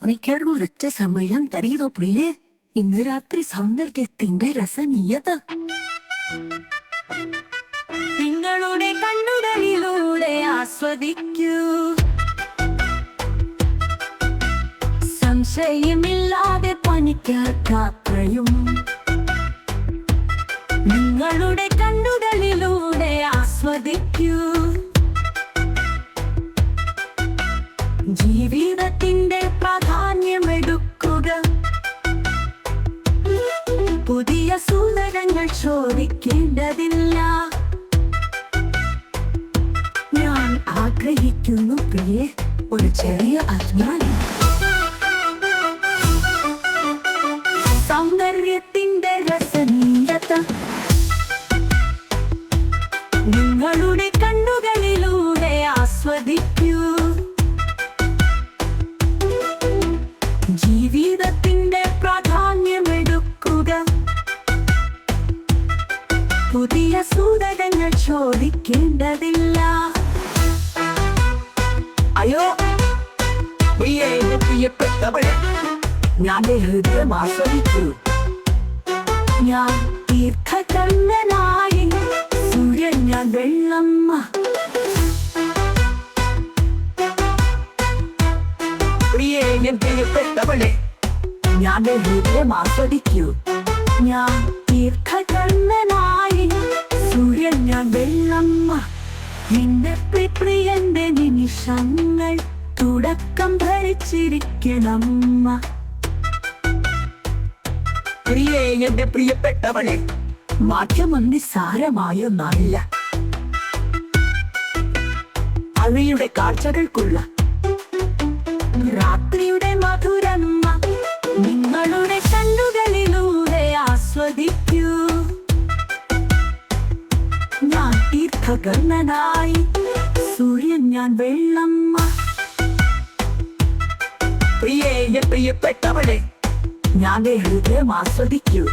എനിക്കാണ് ഒരൊറ്റ സമയം തരീതോ പ്രിയേ. ഇന്ന് രാത്രി സൗന്ദര്യത്തിന്റെ രസനീയത നിങ്ങളുടെ കണ്ണുകളിലൂടെ ആസ്വദിക്കൂ. സംശയമില്ലാതെ പനിക്കാത്രയും നിങ്ങളുടെ കണ്ണുകളിലൂടെ ആസ്വദിക്കൂ. ജീവിതത്തിന്റെ പ്രാധാന്യമെടുക്കുക. പുതിയ സുന്ദരങ്ങൾ ചോദിക്കേണ്ടതില്ല. ഞാൻ ആഗ്രഹിക്കുന്നു പ്രിയേ ഒരു ചെറിയ അജ്ഞാനം. സൗന്ദര്യത്തിന്റെ രസനീയത നിങ്ങളുടെ കണ്ണുകളിലൂടെ ആസ്വദിക്കൂ. ജീവിതത്തിന്റെ പ്രാധാന്യമെടുക്കുക. പുതിയ സൂചകങ്ങൾ ചോദിക്കേണ്ടതില്ല. അയ്യോ പ്രിയപ്പെട്ടവളെ, ഞാൻ ഹൃദയം ആസ്വദിച്ചു. ഞാൻ ദീർഘകണ്ണനായി സൂര്യൻ, ഞാൻ വെള്ളമ്മ. പ്രിയപ്പെട്ടവളെ, ഞാൻ ഹൃദയം ആസ്വദിക്കൂ. ഞാൻ ദീർഘകണ്ണനായി സൂര്യൻ, ഞാൻ വെള്ളമ്മ. നിന്റെ പ്രിയന്റെ നിമിഷങ്ങൾ തുടക്കം ഭരിച്ചിരിക്കണമ്മ. എന്റെ പ്രിയപ്പെട്ടവളെ, മാറ്റമൊന്നും നിസ്സാരമായൊന്നല്ല. അവയുടെ കാഴ്ചകൾക്കുള്ള രാത്രിയുടെ മധുരമ്മ നിങ്ങളുടെ കണ്ണുകളിലൂടെ ആസ്വദിക്കൂ. ഞാൻ ദീർഘകണ്ണനായി സൂര്യൻ, ഞാൻ വെള്ളമ്മ. പ്രിയപ്പെട്ടവളെ, ഞാൻ ഹൃദയം ആസ്വദിക്കൂ.